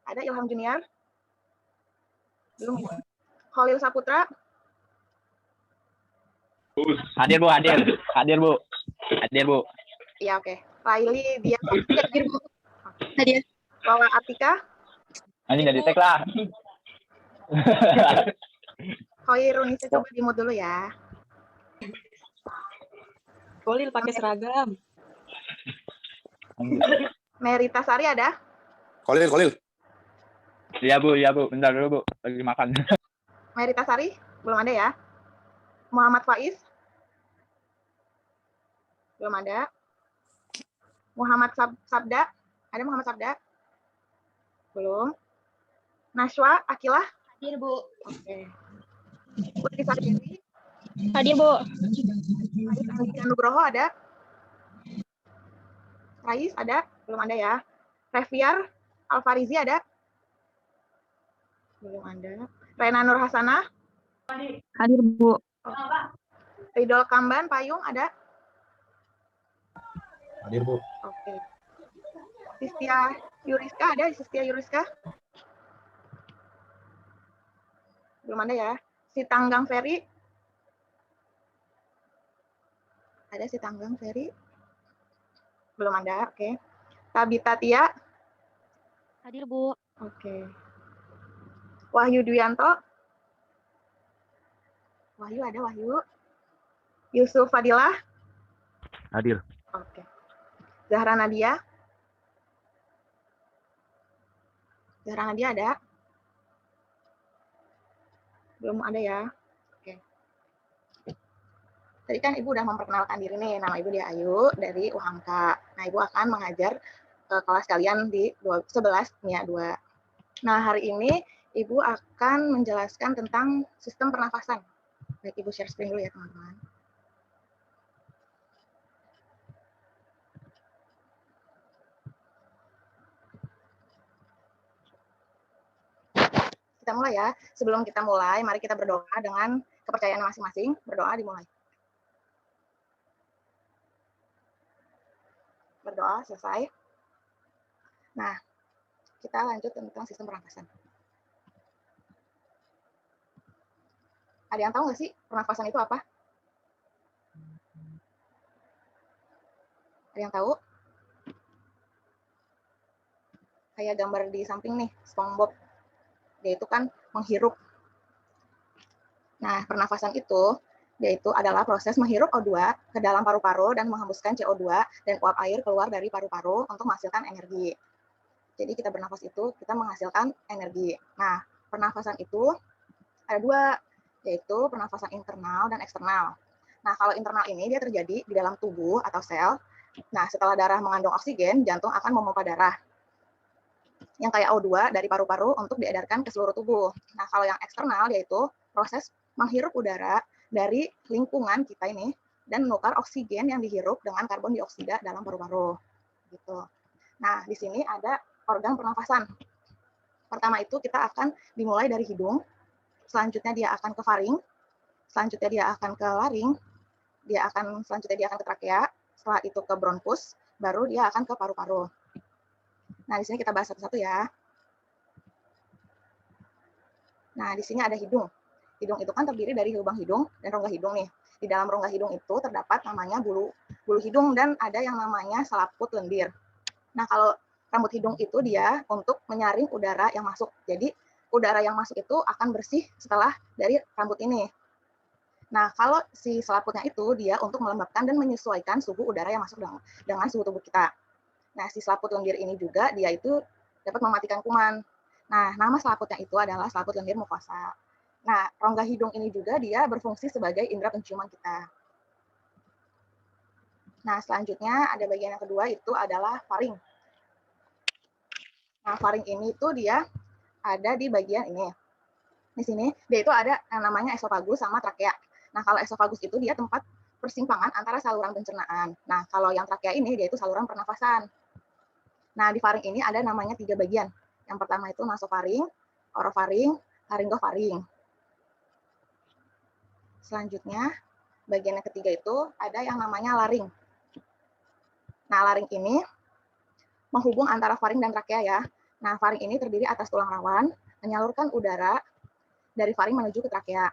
Ada Ilham Junior? Belum. Khalil Saputra? Hadir Bu, hadir. Hadir Bu. Hadir Bu. Iya, oke. Laili dia Hadir, Bu. Hadir. Lola Atika? Anjing nggak di-tag lah. Khairunisa coba di-mute dulu ya. Kolil pakai seragam. Merita Sari ada? Kolil. Iya Bu, bentar dulu Bu, lagi makan. Merita Sari? Belum ada ya? Muhammad Faiz? Belum ada. Muhammad Sabda? Ada Muhammad Sabda? Belum. Nashwa Akilah? Hadir, Bu. Oke. Putri Sardewi? Hadir, Bu. Andika Nugroho ada? Rais ada? Belum ada ya. Reviar Alfarizi ada? Belum ada. Rena Nur Hasanah? Hadir, Bu. Ridol Kamban Payung ada? Hadir, Bu. Oke. Sistia Yuriska ada? Sistia Yuriska? Belum ada ya. Si Tanggang Ferry? Ada si Tanggang Ferry? Belum ada, oke. Tabita Tia? Hadir, Bu. Oke. Wahyu Duyanto? Wahyu ada, Wahyu. Yusuf Fadilah? Hadir. Oke. Zahra Nadia? Zahra Nadia ada? Belum ada ya. Oke. Tadi kan Ibu udah memperkenalkan diri nih. Nama Ibu dia Ayu dari UHAMKA. Nah, Ibu akan mengajar ke kelas kalian di 11 NIA 2. Nah, hari ini Ibu akan menjelaskan tentang sistem pernafasan. Baik, Ibu share screen dulu ya, teman-teman. Kita mulai ya. Sebelum kita mulai, mari kita berdoa dengan kepercayaan masing-masing. Berdoa dimulai. Berdoa selesai. Nah, kita lanjut tentang sistem pernafasan. Ada yang tahu nggak sih pernafasan itu apa? Ada yang tahu? Kayak gambar di samping nih, SpongeBob. Dia itu kan menghirup. Nah, pernafasan itu yaitu adalah proses menghirup O2 ke dalam paru-paru dan menghembuskan CO2 dan uap air keluar dari paru-paru untuk menghasilkan energi. Jadi kita bernafas itu kita menghasilkan energi. Nah, pernafasan itu ada dua, yaitu pernafasan internal dan eksternal. Nah, kalau internal ini dia terjadi di dalam tubuh atau sel. Nah, setelah darah mengandung oksigen, jantung akan memompa darah yang kayak O2 dari paru-paru untuk diedarkan ke seluruh tubuh. Nah, kalau yang eksternal yaitu proses menghirup udara dari lingkungan kita ini dan menukar oksigen yang dihirup dengan karbon dioksida dalam paru-paru. Gitu. Nah, di sini ada organ pernafasan. Pertama itu kita akan dimulai dari hidung, selanjutnya dia akan ke faring, selanjutnya dia akan ke laring, selanjutnya dia akan ke trakea, setelah itu ke bronkus, baru dia akan ke paru-paru. Nah, di sini kita bahas satu-satu ya. Nah, di sini ada hidung. Hidung itu kan terdiri dari lubang hidung dan rongga hidung nih. Di dalam rongga hidung itu terdapat namanya bulu hidung dan ada yang namanya selaput lendir. Nah, kalau rambut hidung itu dia untuk menyaring udara yang masuk. Jadi, udara yang masuk itu akan bersih setelah dari rambut ini. Nah, kalau si selaputnya itu dia untuk melembabkan dan menyesuaikan suhu udara yang masuk dengan suhu tubuh kita. Nah, si selaput lendir ini juga dia itu dapat mematikan kuman. Nah, nama selaputnya itu adalah selaput lendir mukosa. Nah, rongga hidung ini juga dia berfungsi sebagai indera penciuman kita. Nah, selanjutnya ada bagian yang kedua itu adalah faring. Nah, faring ini tuh dia ada di bagian ini. Di sini dia itu ada yang namanya esofagus sama trakea. Nah, kalau esofagus itu dia tempat persimpangan antara saluran pencernaan. Nah, kalau yang trakea ini dia itu saluran pernafasan. Nah, di faring ini ada namanya 3 bagian. Yang pertama itu nasofaring, orofaring, laringofaring. Selanjutnya, bagian yang ketiga itu ada yang namanya laring. Nah, laring ini menghubung antara faring dan trakea ya. Nah, faring ini terdiri atas tulang rawan, menyalurkan udara dari faring menuju ke trakea.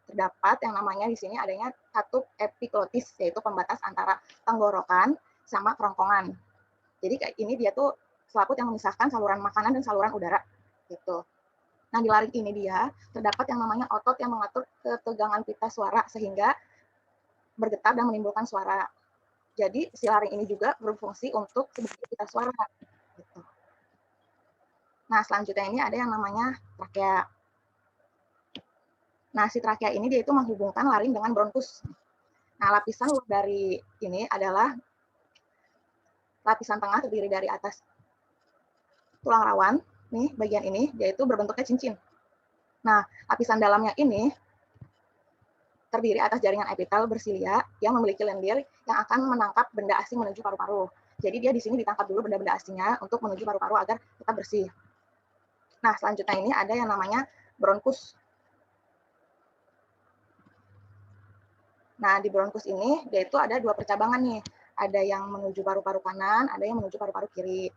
Terdapat yang namanya di sini adanya katup epiglotis, yaitu pembatas antara tenggorokan sama kerongkongan. Jadi kayak ini dia tuh selaput yang memisahkan saluran makanan dan saluran udara gitu. Nah, di laring ini dia terdapat yang namanya otot yang mengatur ketegangan pita suara sehingga bergetar dan menimbulkan suara. Jadi si laring ini juga berfungsi untuk sebagai pita suara gitu. Nah, selanjutnya ini ada yang namanya trakea. Nah, si trakea ini dia itu menghubungkan laring dengan bronkus. Nah, lapisan luar dari ini adalah lapisan tengah terdiri dari atas tulang rawan, nih bagian ini, yaitu berbentuknya cincin. Nah, lapisan dalamnya ini terdiri atas jaringan epitel bersilia yang memiliki lendir yang akan menangkap benda asing menuju paru-paru. Jadi dia di sini ditangkap dulu benda-benda asingnya untuk menuju paru-paru agar tetap bersih. Nah, selanjutnya ini ada yang namanya bronkus. Nah, di bronkus ini yaitu ada dua percabangan nih. Ada yang menuju paru-paru kanan, ada yang menuju paru-paru kiri.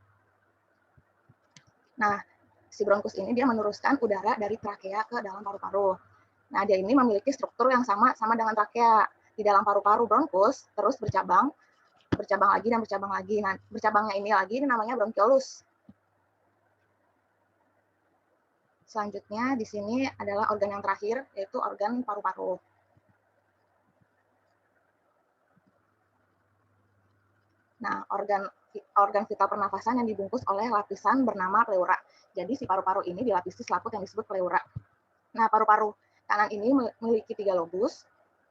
Nah, si bronkus ini dia meneruskan udara dari trakea ke dalam paru-paru. Nah, dia ini memiliki struktur yang sama dengan trakea. Di dalam paru-paru bronkus terus bercabang lagi dan bercabang lagi. Nah, bercabangnya ini lagi ini namanya bronkiolus. Selanjutnya di sini adalah organ yang terakhir, yaitu organ paru-paru. Nah, organ vital pernafasan yang dibungkus oleh lapisan bernama pleura. Jadi si paru-paru ini dilapisi selaput yang disebut pleura. Nah, paru-paru kanan ini memiliki 3 lobus,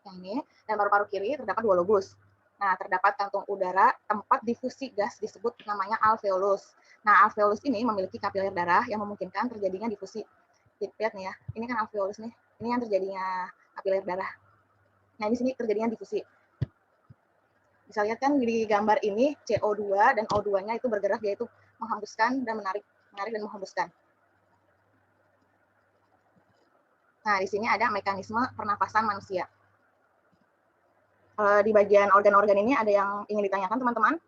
yang ini, dan paru-paru kiri terdapat 2 lobus. Nah, terdapat kantung udara tempat difusi gas disebut namanya alveolus. Nah, alveolus ini memiliki kapiler darah yang memungkinkan terjadinya difusi. Lihat nih ya, ini kan alveolus nih, ini yang terjadinya kapiler darah. Nah, di sini terjadinya difusi. Bisa lihat kan di gambar ini CO2 dan O2-nya itu bergerak, yaitu menghembuskan dan menarik dan menghembuskan. Nah, di sini ada mekanisme pernafasan manusia. Di bagian organ-organ ini ada yang ingin ditanyakan teman-teman?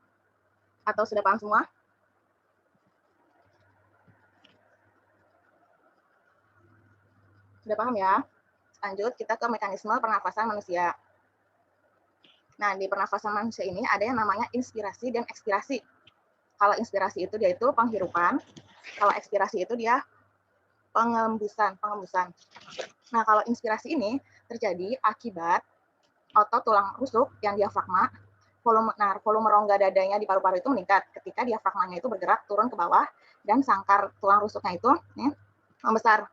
Atau sudah paham semua? Sudah paham ya? Lanjut, kita ke mekanisme pernafasan manusia. Nah, di pernafasan manusia ini ada yang namanya inspirasi dan ekspirasi. Kalau inspirasi itu dia itu penghirupan, kalau ekspirasi itu dia pengembusan. Nah, kalau inspirasi ini terjadi akibat otot tulang rusuk yang diafragma, volume rongga dadanya di paru-paru itu meningkat ketika diafragmanya itu bergerak turun ke bawah dan sangkar tulang rusuknya itu membesar.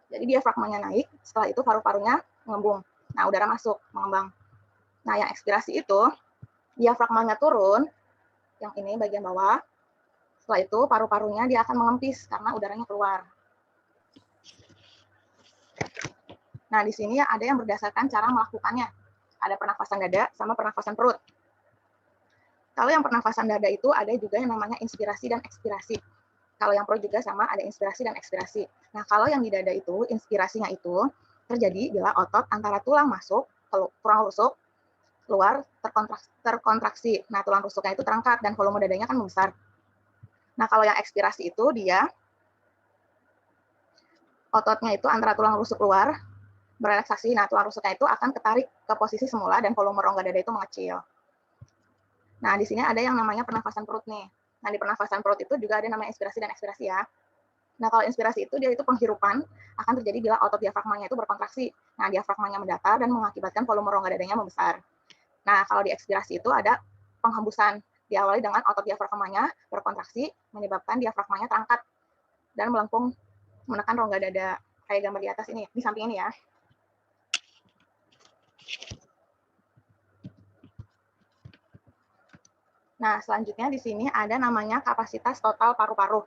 Jadi diafragmanya naik, setelah itu paru-parunya mengembung. Nah, udara masuk, mengembang. Nah, yang ekspirasi itu diafragmanya turun, yang ini bagian bawah. Setelah itu paru-parunya dia akan mengempis karena udaranya keluar. Nah, di sini ada yang berdasarkan cara melakukannya. Ada pernafasan dada sama pernafasan perut. Kalau yang pernafasan dada itu ada juga yang namanya inspirasi dan ekspirasi. Kalau yang perut juga sama, ada inspirasi dan ekspirasi. Nah, kalau yang di dada itu, inspirasinya itu terjadi bila otot antara tulang masuk, tulang rusuk, keluar terkontraksi. Nah, tulang rusuknya itu terangkat dan volume dadanya kan membesar. Nah, kalau yang ekspirasi itu dia ototnya itu antara tulang rusuk keluar berelaksasi. Nah, tulang rusuknya itu akan ketarik ke posisi semula dan volume rongga dada itu mengecil. Nah, di sini ada yang namanya pernafasan perut nih. Nah, di pernafasan perut itu juga ada namanya inspirasi dan ekspirasi ya. Nah, kalau inspirasi itu dia itu penghirupan akan terjadi bila otot diafragmanya itu berkontraksi. Nah, diafragmanya mendatar dan mengakibatkan volume rongga dadanya membesar. Nah, kalau di ekspirasi itu ada penghembusan, diawali dengan otot diafragmanya berkontraksi, menyebabkan diafragmanya terangkat dan melengkung menekan rongga dada, kayak gambar di atas ini, di samping ini ya. Nah, selanjutnya di sini ada namanya kapasitas total paru-paru.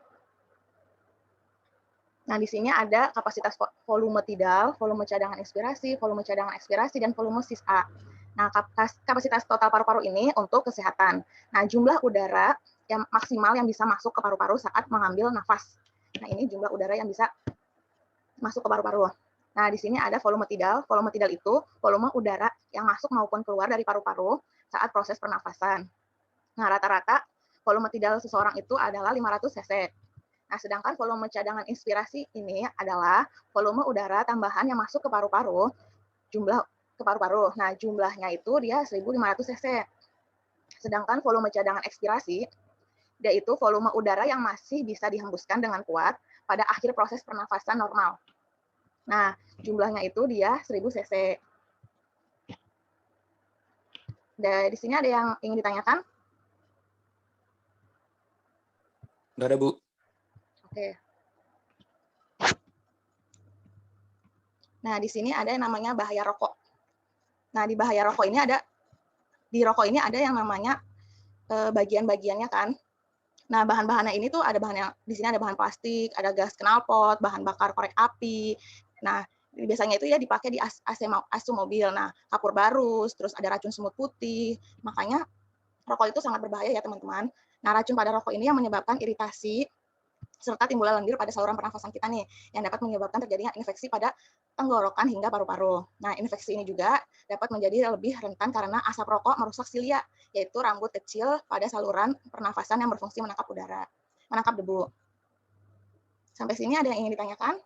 Nah, di sini ada kapasitas volume tidal, volume cadangan inspirasi, volume cadangan ekspirasi, dan volume sisa. Nah, kapasitas total paru-paru ini untuk kesehatan. Nah, jumlah udara yang maksimal yang bisa masuk ke paru-paru saat mengambil nafas. Nah, ini jumlah udara yang bisa masuk ke paru-paru. Nah, di sini ada volume tidal. Volume tidal itu volume udara yang masuk maupun keluar dari paru-paru saat proses pernafasan. Nah, rata-rata volume tidal seseorang itu adalah 500 cc. Nah, sedangkan volume cadangan inspirasi ini adalah volume udara tambahan yang masuk ke paru-paru, Nah, jumlahnya itu dia 1.500 cc. Sedangkan volume cadangan ekspirasi, yaitu volume udara yang masih bisa dihembuskan dengan kuat pada akhir proses pernafasan normal. Nah, jumlahnya itu dia 1.000 cc. Di sini ada yang ingin ditanyakan? Nggak ada, Bu. Oke. Nah, di sini ada yang namanya bahaya rokok. Nah, di rokok ini ada yang namanya bagian-bagiannya kan. Nah, bahan-bahannya ini tuh ada bahan yang di sini ada bahan plastik, ada gas knalpot, bahan bakar korek api. Nah, biasanya itu ya dipakai di AC mobil. Nah, kapur barus, terus ada racun semut putih. Makanya rokok itu sangat berbahaya ya, teman-teman. Nah, racun pada rokok ini yang menyebabkan iritasi serta timbulnya lendir pada saluran pernafasan kita nih, yang dapat menyebabkan terjadinya infeksi pada tenggorokan hingga paru-paru. Nah, infeksi ini juga dapat menjadi lebih rentan karena asap rokok merusak silia, yaitu rambut kecil pada saluran pernafasan yang berfungsi menangkap debu. Sampai sini ada yang ingin ditanyakan?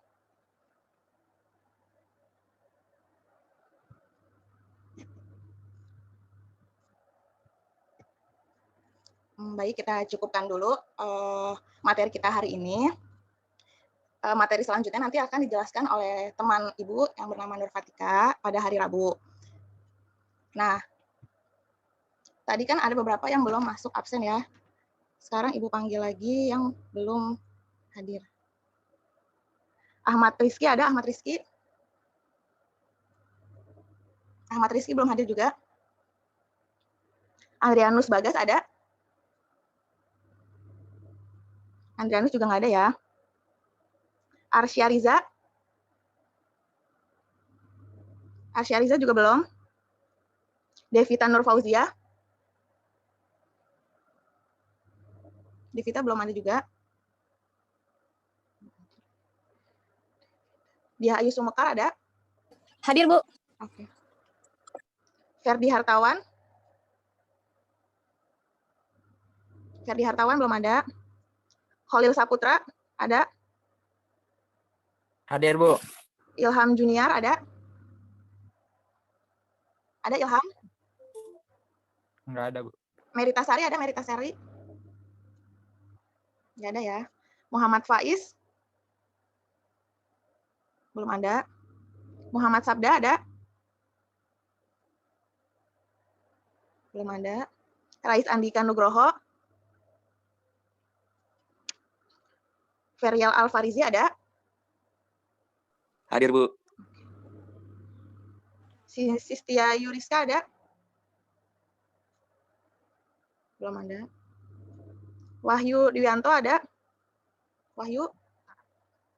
Baik, kita cukupkan dulu materi kita hari ini. Materi selanjutnya nanti akan dijelaskan oleh teman Ibu yang bernama Nur Fatika pada hari Rabu. Nah, tadi kan ada beberapa yang belum masuk absen ya. Sekarang Ibu panggil lagi yang belum hadir. Ahmad Rizky ada? Ahmad Rizky? Ahmad Rizky belum hadir juga. Adrianus Bagas ada? Adrianus juga nggak ada ya. Arsya Riza? Arsya Riza juga belum. Devita Nur Fauzia? Devita belum ada juga. Dia Ayu Sumekar ada? Hadir, Bu. Oke. Ferdi Hartawan? Ferdi Hartawan belum ada. Khalil Saputra ada? Hadir, Bu. Ilham Junior ada? Ada Ilham? Enggak ada, Bu. Merita Sari ada? Merita Sari? Nggak ada ya. Muhammad Faiz? Belum ada. Muhammad Sabda ada? Belum ada. Rais Andika Nugroho? Ferial Alfarizi ada? Hadir, Bu. Sistia Yuriska ada? Belum ada. Wahyu Dwianto ada? Wahyu?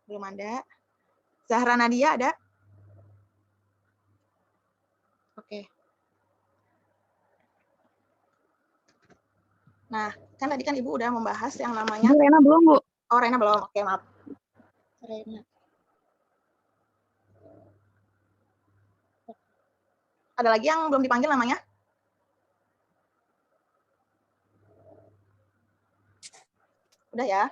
Belum ada. Zahra Nadia ada? Oke. Nah, kan tadi kan Ibu udah membahas yang namanya... Rena belum, Bu. Oh, Rena belum. Oke, maaf. Rena. Ada lagi yang belum dipanggil namanya? Udah ya?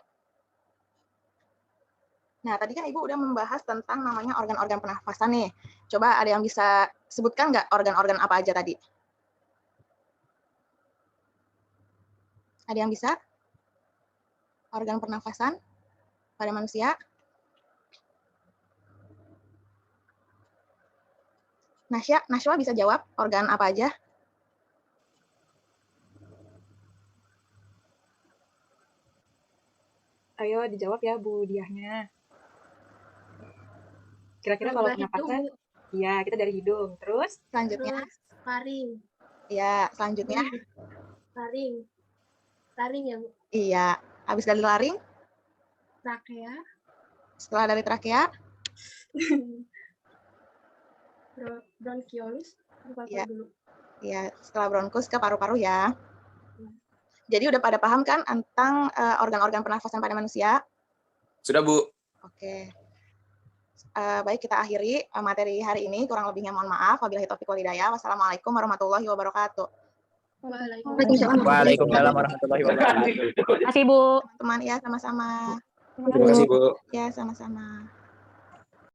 Nah, tadi kan Ibu udah membahas tentang namanya organ-organ pernafasan nih. Coba ada yang bisa sebutkan nggak organ-organ apa aja tadi? Ada yang bisa? Organ pernafasan pada manusia? Nashwa bisa jawab organ apa aja? Ayo dijawab ya Bu Diahnya. Kira-kira kalau pernapasan, iya kita dari hidung. Terus? Selanjutnya? Faring. Ya, selanjutnya? Faring. Faring ya, Bu. Iya. Habis dari laring? Trakea. Setelah dari trakea? Bronchiolis. Iya. Iya, setelah bronkus ke paru-paru ya. Jadi udah pada paham kan tentang organ-organ pernafasan pada manusia? Sudah, Bu. Oke. Baik, kita akhiri materi hari ini. Kurang lebihnya mohon maaf. Wabillahi taufiq wal hidayah. Wassalamualaikum warahmatullahi wabarakatuh. Waalaikumsalam. Waalaikumsalam warahmatullahi wabarakatuh. Terima kasih, Bu. Teman-teman ya, sama-sama. Terima kasih, Bu. Ya, sama-sama.